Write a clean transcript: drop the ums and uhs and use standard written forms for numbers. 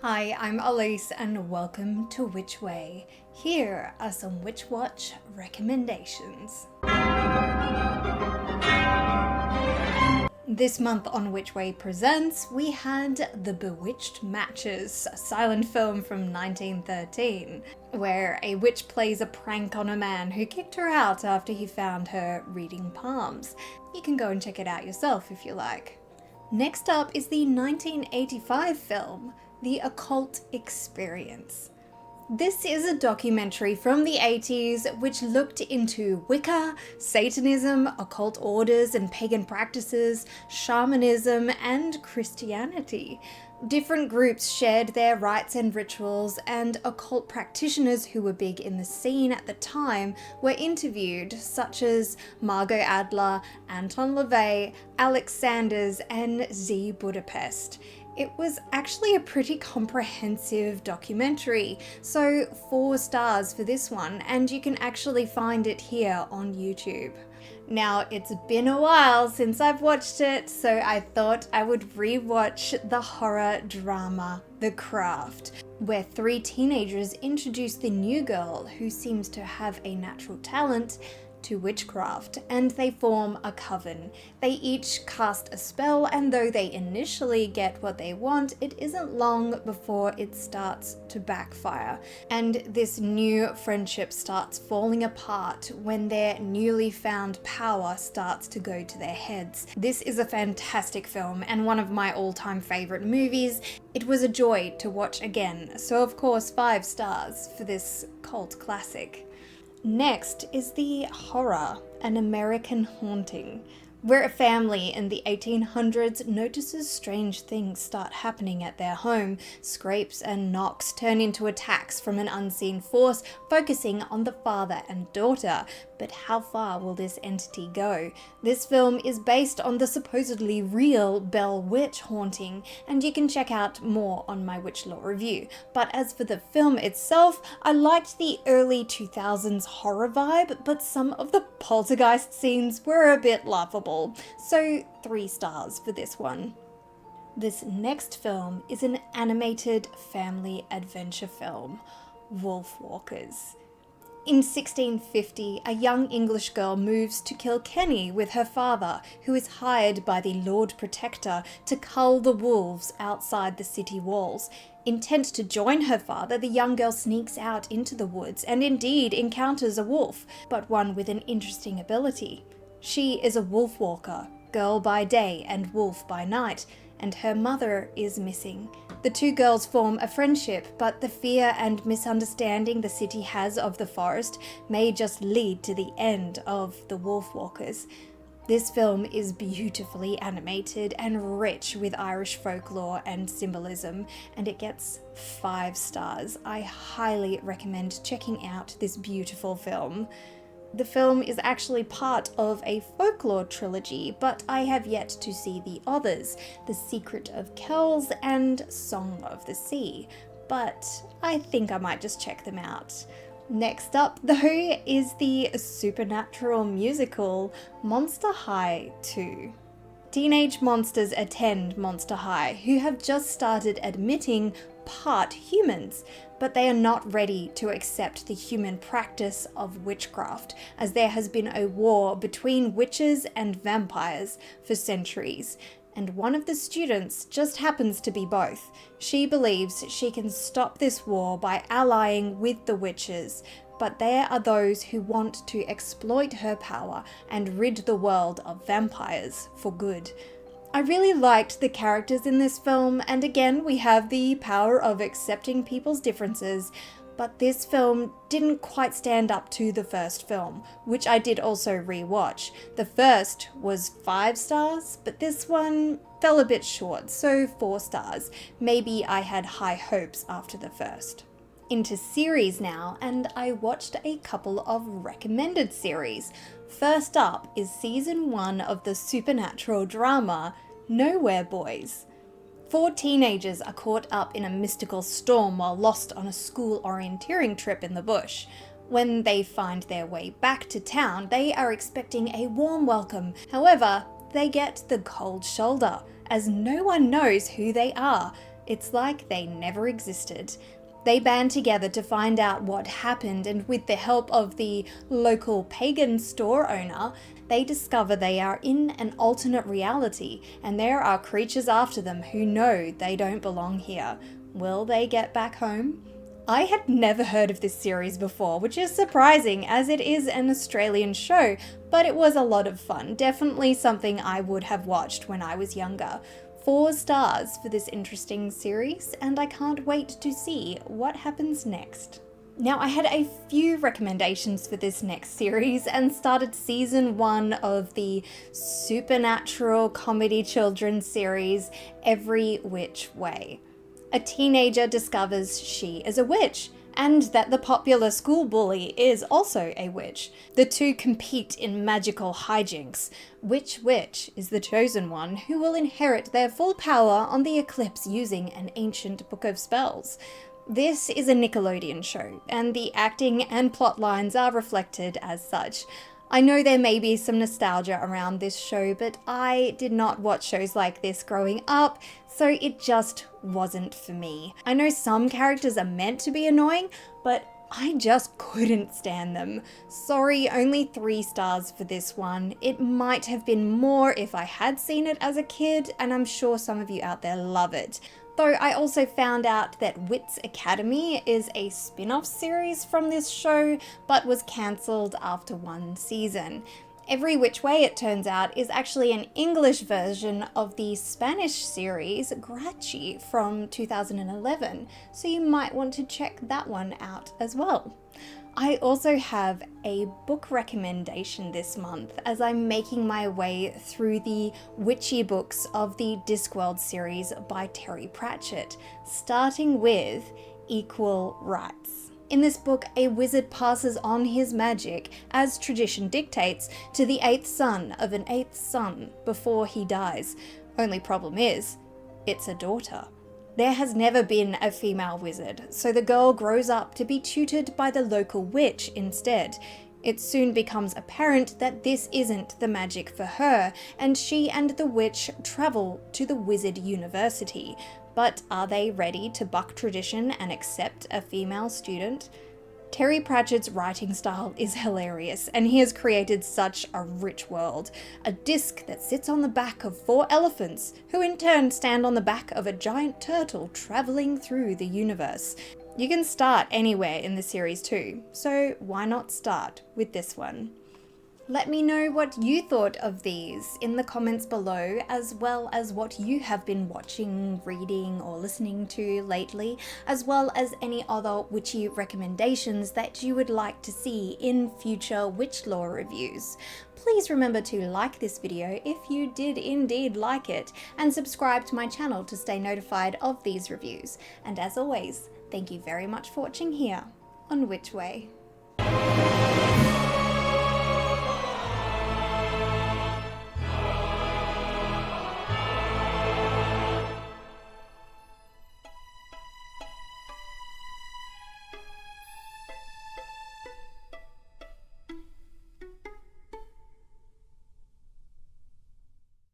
Hi, I'm Elise and welcome to Witch Way. Here are some Witch Watch recommendations. This month on Witch Way Presents, we had The Bewitched Matches, a silent film from 1913, where a witch plays a prank on a man who kicked her out after he found her reading palms. You can go and check it out yourself if you like. Next up is the 1985 film, The Occult Experience. This is a documentary from the 80s which looked into Wicca, Satanism, occult orders and pagan practices, shamanism, and Christianity. Different groups shared their rites and rituals, and occult practitioners who were big in the scene at the time were interviewed, such as Margot Adler, Anton LaVey, Alex Sanders, and Z Budapest. It was actually a pretty comprehensive documentary, so 4 stars for this one, and you can actually find it here on YouTube. Now, it's been a while since I've watched it, so I thought I would rewatch the horror drama The Craft, where 3 teenagers introduce the new girl who seems to have a natural talent to witchcraft, and they form a coven. They each cast a spell, and though they initially get what they want, it isn't long before it starts to backfire, and this new friendship starts falling apart when their newly found power starts to go to their heads. This is a fantastic film and one of my all-time favorite movies. It was a joy to watch again, so of course 5 stars for this cult classic. Next is The Horror, an American Haunting, where a family in the 1800s notices strange things start happening at their home. Scrapes and knocks turn into attacks from an unseen force, focusing on the father and daughter. But how far will this entity go? This film is based on the supposedly real Bell Witch haunting, and you can check out more on my Witch Lore review. But as for the film itself, I liked the early 2000s horror vibe, but some of the poltergeist scenes were a bit laughable. So 3 stars for this one. This next film is an animated family adventure film, Wolfwalkers. In 1650, a young English girl moves to Kilkenny with her father, who is hired by the Lord Protector to cull the wolves outside the city walls. Intent to join her father, the young girl sneaks out into the woods and indeed encounters a wolf, but one with an interesting ability. She is a wolfwalker, girl by day and wolf by night, and her mother is missing. The 2 girls form a friendship, but the fear and misunderstanding the city has of the forest may just lead to the end of the Wolfwalkers. This film is beautifully animated and rich with Irish folklore and symbolism, and it gets 5 stars. I highly recommend checking out this beautiful film. The film is actually part of a folklore trilogy, but I have yet to see the others, The Secret of Kells and Song of the Sea, but I think I might just check them out. Next up, though, is the supernatural musical Monster High 2. Teenage monsters attend Monster High, who have just started admitting part humans, but they are not ready to accept the human practice of witchcraft, as there has been a war between witches and vampires for centuries, and one of the students just happens to be both. She believes she can stop this war by allying with the witches, but there are those who want to exploit her power and rid the world of vampires for good. I really liked the characters in this film, and again we have the power of accepting people's differences, but this film didn't quite stand up to the first film, which I did also rewatch. The first was 5 stars, but this one fell a bit short, so 4 stars. Maybe I had high hopes after the first. Into series now, and I watched a couple of recommended series. First up is season 1 of the supernatural drama Nowhere Boys. 4 teenagers are caught up in a mystical storm while lost on a school orienteering trip in the bush. When they find their way back to town, they are expecting a warm welcome. However, they get the cold shoulder, as no one knows who they are. It's like they never existed. They band together to find out what happened, and with the help of the local pagan store owner, they discover they are in an alternate reality, and there are creatures after them who know they don't belong here. Will they get back home? I had never heard of this series before, which is surprising as it is an Australian show, but it was a lot of fun. Definitely something I would have watched when I was younger. 4 stars for this interesting series, and I can't wait to see what happens next. Now, I had a few recommendations for this next series and started season 1 of the supernatural comedy children's series, Every Which Way. A teenager discovers she is a witch, and that the popular school bully is also a witch. The two compete in magical hijinks. Which witch is the chosen one who will inherit their full power on the eclipse using an ancient book of spells? This is a Nickelodeon show, and the acting and plot lines are reflected as such. I know there may be some nostalgia around this show, but I did not watch shows like this growing up, so it just wasn't for me. I know some characters are meant to be annoying, but I just couldn't stand them. Sorry, only 3 stars for this one. It might have been more if I had seen it as a kid, and I'm sure some of you out there love it. Though I also found out that Wits Academy is a spin-off series from this show, but was cancelled after 1 season. Every Which Way, it turns out, is actually an English version of the Spanish series Grai from 2011, so you might want to check that one out as well. I also have a book recommendation this month as I'm making my way through the witchy books of the Discworld series by Terry Pratchett, starting with Equal Rites. In this book, a wizard passes on his magic, as tradition dictates, to the 8th son of an 8th son before he dies. Only problem is, it's a daughter. There has never been a female wizard, so the girl grows up to be tutored by the local witch instead. It soon becomes apparent that this isn't the magic for her, and she and the witch travel to the wizard university. But are they ready to buck tradition and accept a female student? Terry Pratchett's writing style is hilarious, and he has created such a rich world. A disc that sits on the back of 4 elephants, who in turn stand on the back of a giant turtle travelling through the universe. You can start anywhere in the series too, so why not start with this one? Let me know what you thought of these in the comments below, as well as what you have been watching, reading, or listening to lately, as well as any other witchy recommendations that you would like to see in future witch lore reviews. Please remember to like this video if you did indeed like it, and subscribe to my channel to stay notified of these reviews. And as always, thank you very much for watching here on Witch Way.